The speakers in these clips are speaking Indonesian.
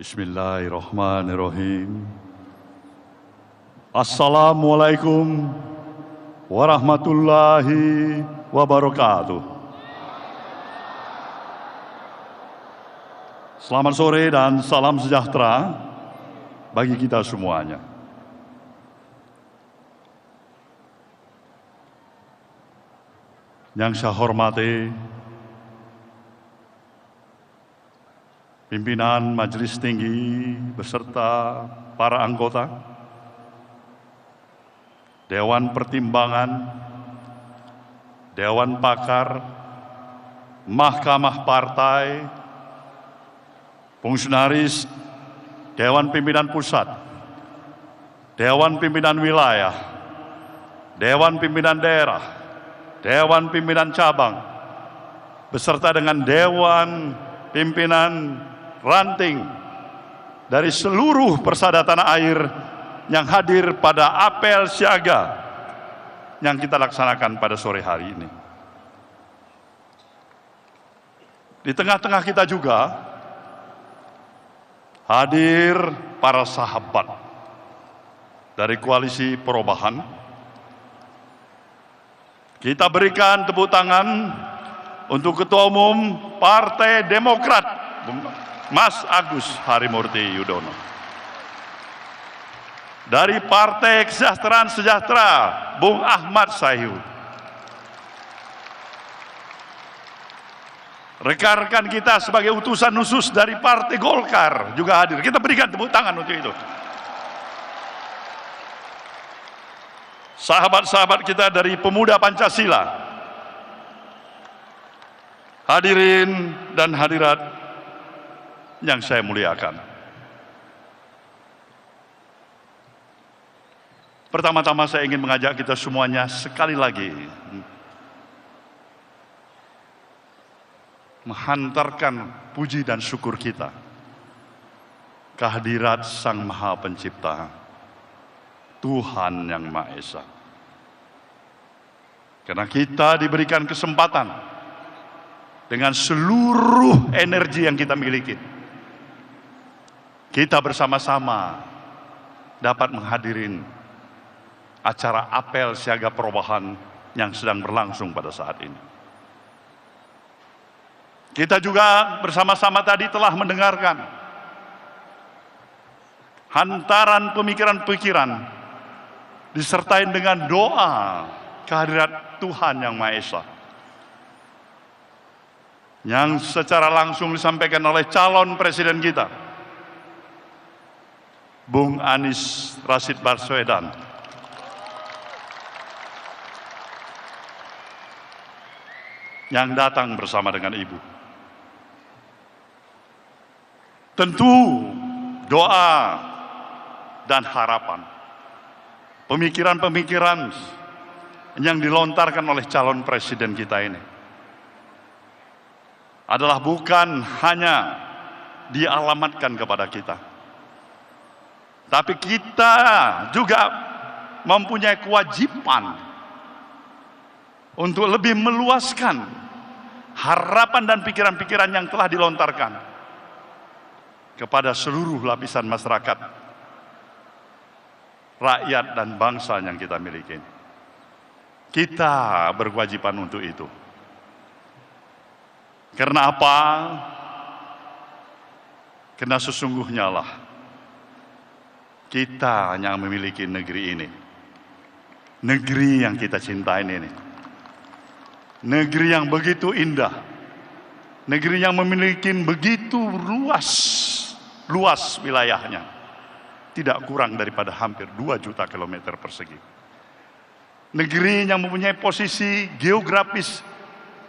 Bismillahirrahmanirrahim. Assalamualaikum warahmatullahi wabarakatuh. Selamat sore dan salam sejahtera bagi kita semuanya. Yang saya hormati pimpinan Majelis Tinggi beserta para anggota, Dewan Pertimbangan, Dewan Pakar, Mahkamah Partai, fungsionaris Dewan Pimpinan Pusat, Dewan Pimpinan Wilayah, Dewan Pimpinan Daerah, Dewan Pimpinan Cabang, beserta dengan Dewan Pimpinan Ranting dari seluruh persada tanah air yang hadir pada apel siaga yang kita laksanakan pada sore hari ini. Di tengah-tengah kita juga hadir para sahabat dari Koalisi Perubahan. Kita berikan tepuk tangan untuk Ketua Umum Partai Demokrat, Mas Agus Harimurti Yudhoyono. Dari Partai Kesejahteraan Sejahtera, Bung Ahmad Sayhu. Rekan-rekan kita sebagai utusan khusus dari Partai Golkar juga hadir. Kita berikan tepuk tangan untuk itu. Sahabat-sahabat kita dari Pemuda Pancasila, hadirin dan hadirat yang saya muliakan. Pertama-tama saya ingin mengajak kita semuanya sekali lagi menghantarkan puji dan syukur kita kehadirat Sang Maha Pencipta, Tuhan Yang Maha Esa. Karena kita diberikan kesempatan dengan seluruh energi yang kita miliki, kita bersama-sama dapat menghadirin acara apel siaga perubahan yang sedang berlangsung pada saat ini. Kita juga bersama-sama tadi telah mendengarkan hantaran pemikiran-pemikiran disertai dengan doa kehadirat Tuhan Yang Maha Esa yang secara langsung disampaikan oleh calon presiden kita, Bung Anies Rashid Baswedan. Yang datang bersama dengan Ibu. Tentu doa dan harapan, pemikiran-pemikiran yang dilontarkan oleh calon presiden kita ini adalah bukan hanya dialamatkan kepada kita, tapi kita juga mempunyai kewajiban untuk lebih meluaskan harapan dan pikiran-pikiran yang telah dilontarkan kepada seluruh lapisan masyarakat, rakyat dan bangsa yang kita miliki. Kita berkewajiban untuk itu. Karena apa? Karena sesungguhnya lah kita yang memiliki negeri ini, negeri yang kita cintai ini, negeri yang begitu indah, negeri yang memiliki begitu luas wilayahnya, tidak kurang daripada hampir 2 juta kilometer persegi. Negeri yang mempunyai posisi geografis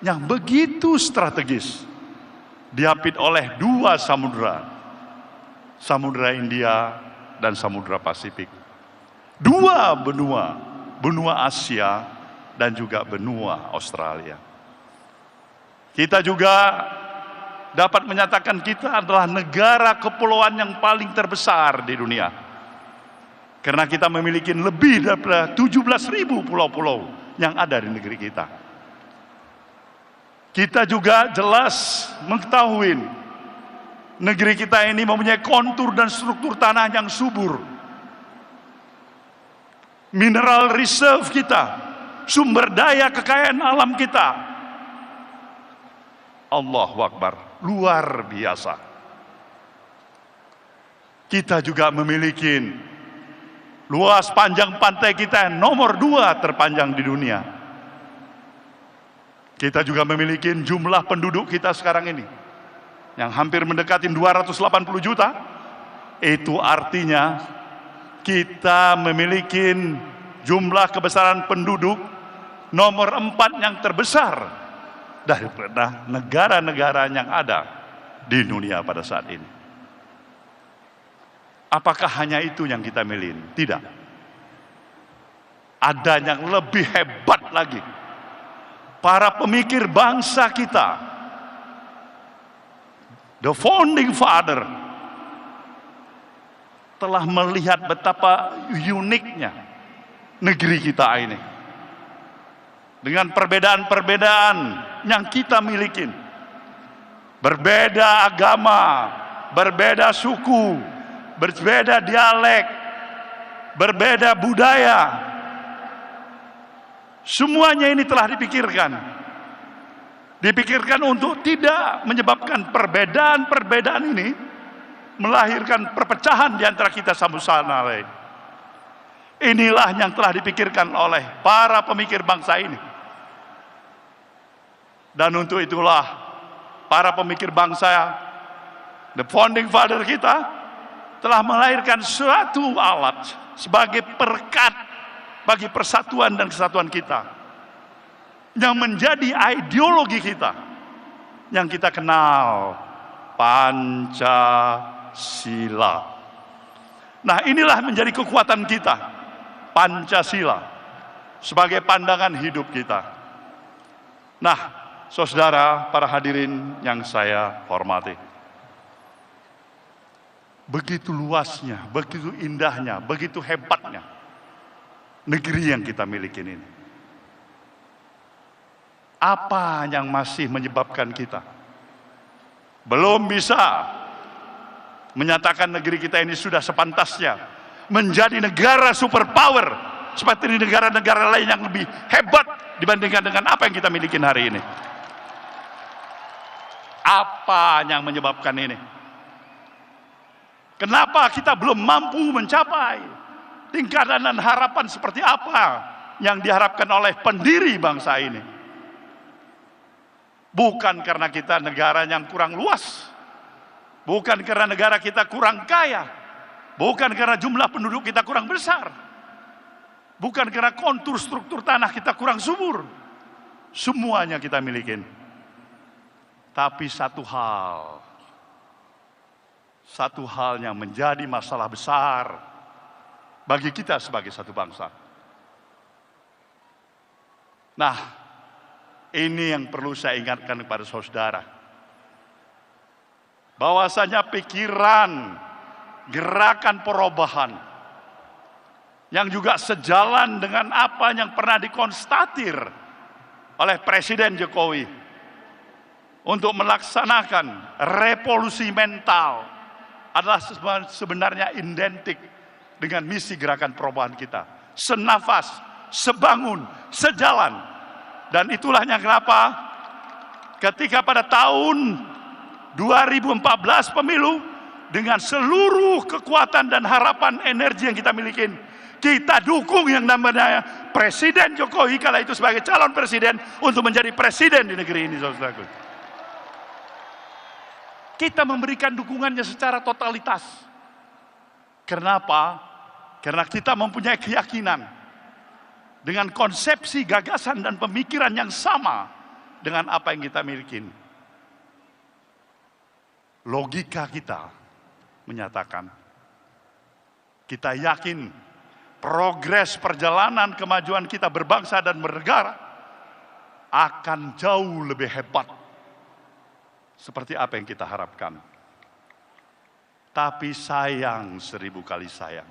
yang begitu strategis, diapit oleh 2 samudera, Samudra India dan Samudra Pasifik, 2 benua, benua Asia dan juga benua Australia. Kita juga dapat menyatakan kita adalah negara kepulauan yang paling terbesar di dunia. Karena kita memiliki lebih dari 17.000 pulau-pulau yang ada di negeri kita. Kita juga jelas mengetahui Negeri kita ini mempunyai kontur dan struktur tanah yang subur. Mineral reserve kita, sumber daya kekayaan alam kita, Allahu Akbar, luar biasa. Kita juga memiliki luas panjang pantai kita nomor 2 terpanjang di dunia. Kita juga memiliki jumlah penduduk kita sekarang ini yang hampir mendekati 280 juta. Itu artinya kita memiliki jumlah kebesaran penduduk nomor 4 yang terbesar daripada negara-negara yang ada di dunia pada saat ini. Apakah hanya itu yang kita miliki? Tidak. Ada yang lebih hebat lagi. Para pemikir bangsa kita, the founding father, telah melihat betapa uniknya negeri kita ini. Dengan perbedaan-perbedaan yang kita miliki. Berbeda agama, berbeda suku, berbeda dialek, berbeda budaya. Semuanya ini telah dipikirkan. Dipikirkan untuk tidak menyebabkan perbedaan-perbedaan ini melahirkan perpecahan di antara kita satu sama lain. Inilah yang telah dipikirkan oleh para pemikir bangsa ini. Dan untuk itulah para pemikir bangsa, the founding father kita, telah melahirkan suatu alat sebagai perekat bagi persatuan dan kesatuan kita, yang menjadi ideologi kita, yang kita kenal, Pancasila. Nah, inilah menjadi kekuatan kita, Pancasila, sebagai pandangan hidup kita. Nah, saudara, para hadirin yang saya hormati, begitu luasnya, begitu indahnya, begitu hebatnya negeri yang kita miliki ini. Apa yang masih menyebabkan kita belum bisa menyatakan negeri kita ini sudah sepantasnya menjadi negara superpower seperti negara-negara lain yang lebih hebat dibandingkan dengan apa yang kita miliki hari ini? Apa yang menyebabkan ini? Kenapa kita belum mampu mencapai tingkatan dan harapan seperti apa yang diharapkan oleh pendiri bangsa ini? Bukan karena kita negara yang kurang luas, bukan karena negara kita kurang kaya, bukan karena jumlah penduduk kita kurang besar, bukan karena kontur struktur tanah kita kurang subur. Semuanya kita miliki. Tapi satu hal yang menjadi masalah besar bagi kita sebagai satu bangsa. Nah, ini yang perlu saya ingatkan kepada saudara. Bahwasanya pikiran, gerakan perubahan yang juga sejalan dengan apa yang pernah dikonstatir oleh Presiden Jokowi untuk melaksanakan revolusi mental adalah sebenarnya identik dengan misi gerakan perubahan kita. Senafas, sebangun, sejalan. Dan itulah yang kenapa ketika pada tahun 2014 pemilu, dengan seluruh kekuatan dan harapan energi yang kita miliki, kita dukung yang namanya Presiden Jokowi kala itu sebagai calon presiden untuk menjadi presiden di negeri ini, saudaraku. Kita memberikan dukungannya secara totalitas. Kenapa? Karena kita mempunyai keyakinan dengan konsepsi, gagasan, dan pemikiran yang sama dengan apa yang kita miliki. Logika kita menyatakan, kita yakin progres perjalanan kemajuan kita berbangsa dan bernegara akan jauh lebih hebat seperti apa yang kita harapkan. Tapi sayang, 1000 kali sayang,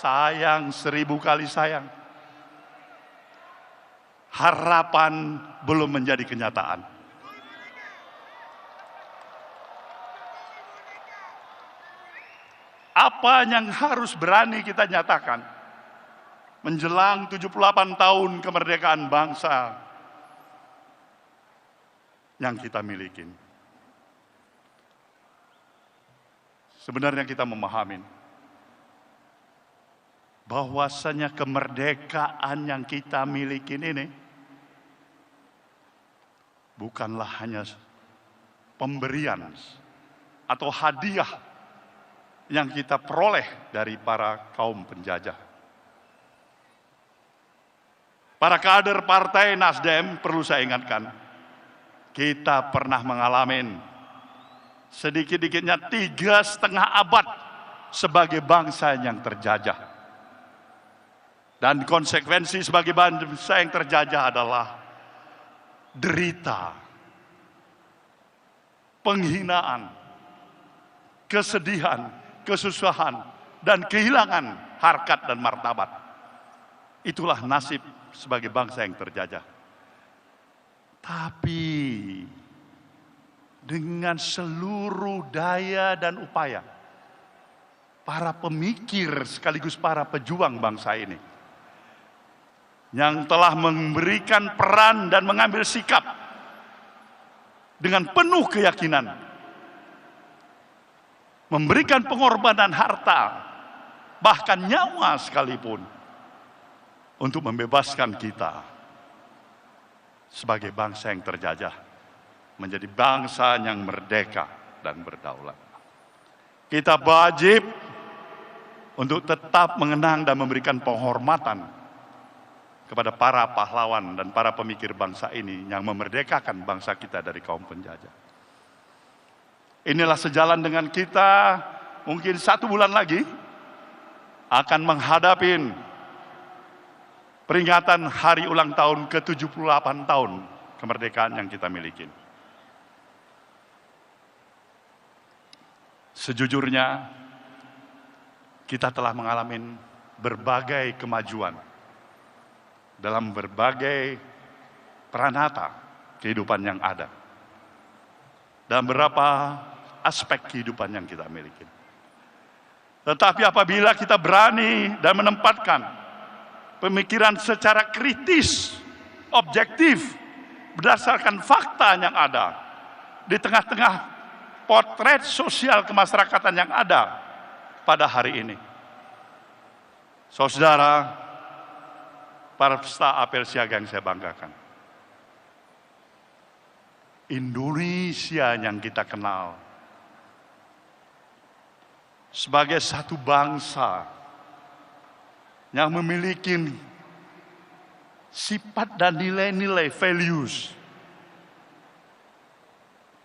sayang 1000 kali sayang, harapan belum menjadi kenyataan. Apa yang harus berani kita nyatakan menjelang 78 tahun kemerdekaan bangsa yang kita miliki? Sebenarnya kita memahami bahwasanya kemerdekaan yang kita miliki ini bukanlah hanya pemberian atau hadiah yang kita peroleh dari para kaum penjajah. Para kader Partai Nasdem, perlu saya ingatkan, kita pernah mengalami sedikit-dikitnya 3,5 abad sebagai bangsa yang terjajah. Dan konsekuensi sebagai bangsa yang terjajah adalah derita, penghinaan, kesedihan, kesusahan, dan kehilangan harkat dan martabat. Itulah nasib sebagai bangsa yang terjajah. Tapi dengan seluruh daya dan upaya para pemikir sekaligus para pejuang bangsa ini yang telah memberikan peran dan mengambil sikap dengan penuh keyakinan, memberikan pengorbanan harta, bahkan nyawa sekalipun, untuk membebaskan kita sebagai bangsa yang terjajah menjadi bangsa yang merdeka dan berdaulat. Kita wajib untuk tetap mengenang dan memberikan penghormatan kepada para pahlawan dan para pemikir bangsa ini yang memerdekakan bangsa kita dari kaum penjajah. Inilah sejalan dengan kita mungkin 1 bulan lagi akan menghadapi peringatan hari ulang tahun ke-78 tahun kemerdekaan yang kita miliki. Sejujurnya, kita telah mengalami berbagai kemajuan dalam berbagai peranata kehidupan yang ada, dalam beberapa aspek kehidupan yang kita miliki. Tetapi apabila kita berani dan menempatkan pemikiran secara kritis, objektif, berdasarkan fakta yang ada, di tengah-tengah potret sosial kemasyarakatan yang ada pada hari ini. Saudara, para peserta apel siaga yang saya banggakan, Indonesia yang kita kenal sebagai satu bangsa yang memiliki sifat dan nilai-nilai values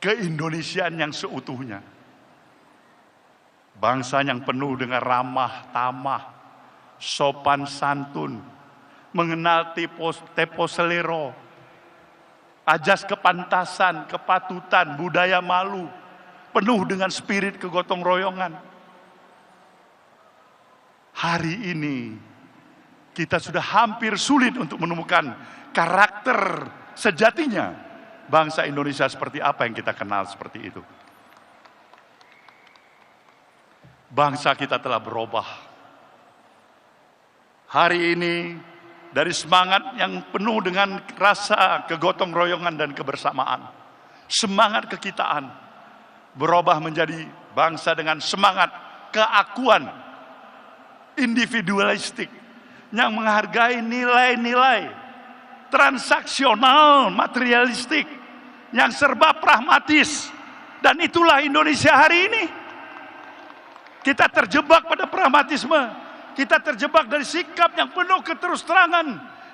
keindonesiaan yang seutuhnya. Bangsa yang penuh dengan ramah tamah, sopan santun, mengenal tempo selero, ajas kepantasan, kepatutan, budaya malu, penuh dengan spirit kegotong royongan. Hari ini kita sudah hampir sulit untuk menemukan karakter sejatinya bangsa Indonesia seperti apa yang kita kenal seperti itu. Bangsa kita telah berubah. Hari ini dari semangat yang penuh dengan rasa kegotong royongan dan kebersamaan, semangat kekitaan, berubah menjadi bangsa dengan semangat keakuan individualistik yang menghargai nilai-nilai transaksional materialistik yang serba pragmatis. Dan itulah Indonesia hari ini. Kita terjebak pada pragmatisme. Kita terjebak dari sikap yang penuh keterus-terangan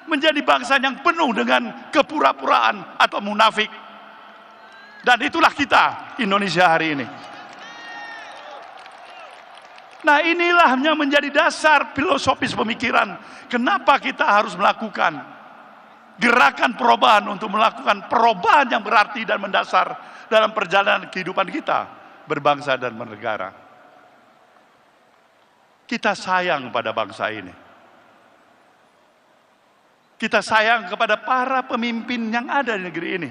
menjadi bangsa yang penuh dengan kepura-puraan atau munafik. Dan itulah kita, Indonesia hari ini. Nah, inilah yang menjadi dasar filosofis pemikiran. Kenapa kita harus melakukan gerakan perubahan untuk melakukan perubahan yang berarti dan mendasar dalam perjalanan kehidupan kita berbangsa dan bernegara. Kita sayang pada bangsa ini. Kita sayang kepada para pemimpin yang ada di negeri ini.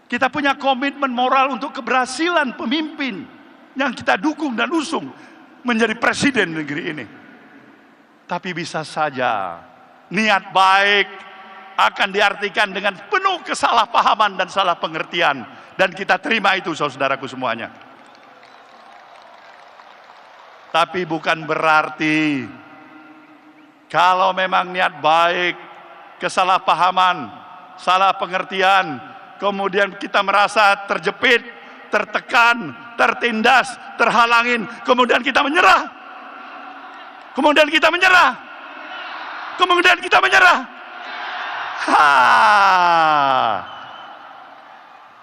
Kita punya komitmen moral untuk keberhasilan pemimpin yang kita dukung dan usung menjadi presiden negeri ini. Tapi bisa saja niat baik akan diartikan dengan penuh kesalahpahaman dan salah pengertian. Dan kita terima itu, saudaraku semuanya. Tapi bukan berarti kalau memang niat baik, kesalahpahaman, salah pengertian, kemudian kita merasa terjepit, tertekan, tertindas, terhalangin, kemudian kita menyerah. Kemudian kita menyerah. Kemudian kita menyerah.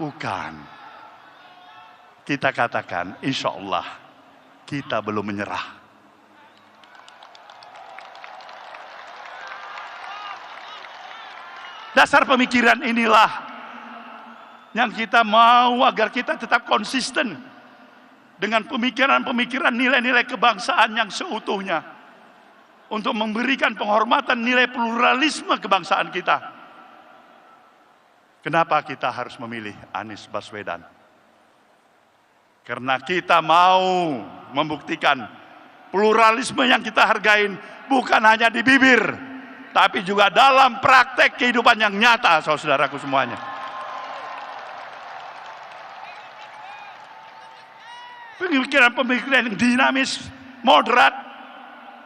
Bukan. Kita katakan, insya Allah kita belum menyerah. Dasar pemikiran inilah yang kita mau agar kita tetap konsisten dengan pemikiran-pemikiran nilai-nilai kebangsaan yang seutuhnya untuk memberikan penghormatan nilai pluralisme kebangsaan kita. Kenapa kita harus memilih Anies Baswedan? Karena kita mau membuktikan pluralisme yang kita hargain bukan hanya di bibir, tapi juga dalam praktek kehidupan yang nyata, saudaraku semuanya. Pemikiran-pemikiran yang dinamis, moderat,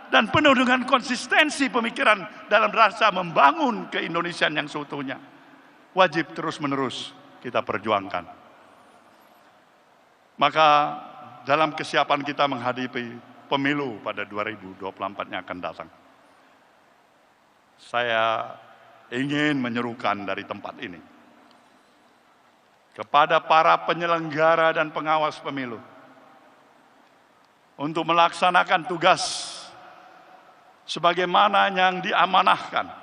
dan penuh dengan konsistensi pemikiran dalam rasa membangun ke-Indonesiaan yang seutuhnya. Wajib terus-menerus kita perjuangkan. Maka dalam kesiapan kita menghadapi pemilu pada 2024 yang akan datang, saya ingin menyerukan dari tempat ini kepada para penyelenggara dan pengawas pemilu untuk melaksanakan tugas sebagaimana yang diamanahkan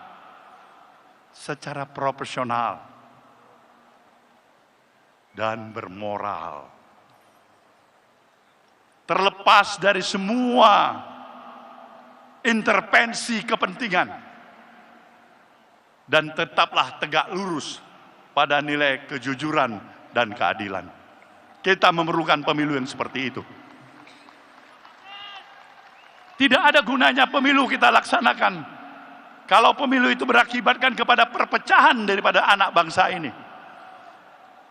secara profesional dan bermoral, terlepas dari semua intervensi kepentingan, dan tetaplah tegak lurus pada nilai kejujuran dan keadilan. Kita memerlukan pemilu yang seperti itu. Tidak ada gunanya pemilu kita laksanakan kalau pemilu itu berakibatkan kepada perpecahan daripada anak bangsa ini.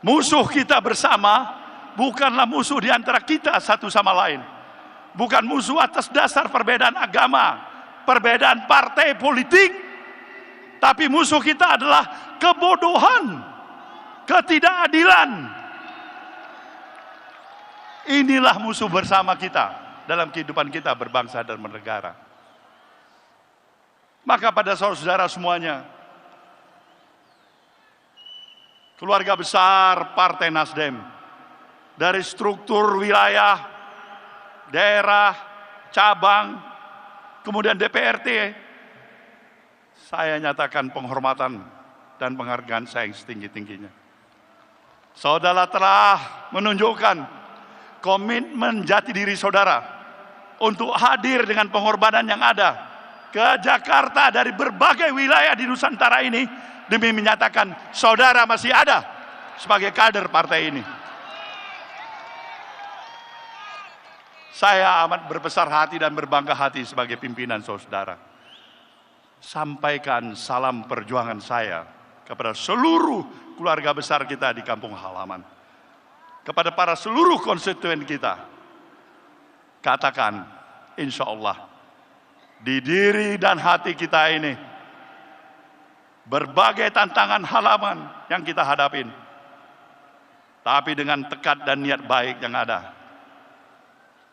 Musuh kita bersama bukanlah musuh di antara kita satu sama lain. Bukan musuh atas dasar perbedaan agama, perbedaan partai politik, tapi musuh kita adalah kebodohan, ketidakadilan. Inilah musuh bersama kita dalam kehidupan kita berbangsa dan bernegara. Maka pada saudara semuanya, keluarga besar Partai Nasdem, dari struktur wilayah, daerah, cabang, kemudian DPRD, saya nyatakan penghormatan dan penghargaan saya yang setinggi-tingginya. Saudara telah menunjukkan komitmen jati diri saudara untuk hadir dengan pengorbanan yang ada ke Jakarta dari berbagai wilayah di Nusantara ini demi menyatakan saudara masih ada sebagai kader partai ini. Saya amat berbesar hati dan berbangga hati sebagai pimpinan saudara. Sampaikan salam perjuangan saya kepada seluruh keluarga besar kita di kampung halaman. Kepada para seluruh konstituen kita, katakan insya Allah di diri dan hati kita ini berbagai tantangan halaman yang kita hadapin, tapi dengan tekad dan niat baik yang ada,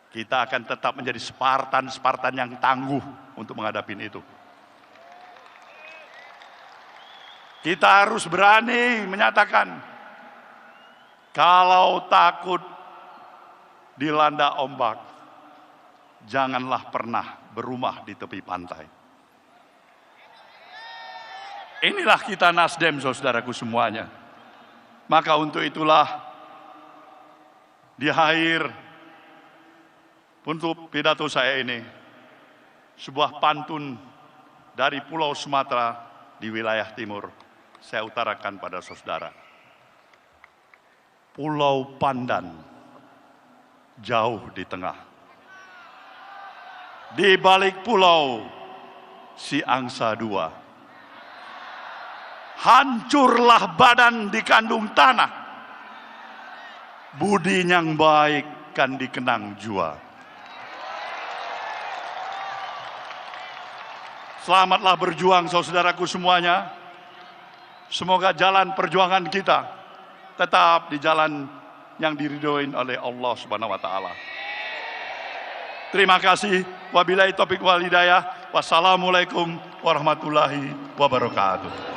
kita akan tetap menjadi Spartan yang tangguh untuk menghadapi itu. Kita harus berani menyatakan, kalau takut dilanda ombak, janganlah pernah berumah di tepi pantai. Inilah kita Nasdem, saudaraku semuanya. Maka untuk itulah di akhir untuk pidato saya ini, sebuah pantun dari Pulau Sumatera di wilayah timur, saya utarakan pada saudara. Pulau Pandan jauh di tengah. Di balik pulau si angsa dua. Hancurlah badan dikandung tanah. Budi yang baik kan dikenang jua. Selamatlah berjuang saudaraku semuanya. Semoga jalan perjuangan kita tetap di jalan yang diridhoin oleh Allah Subhanahu wa taala. Terima kasih. Wabillahi taufik wal hidayah. Wassalamualaikum warahmatullahi wabarakatuh.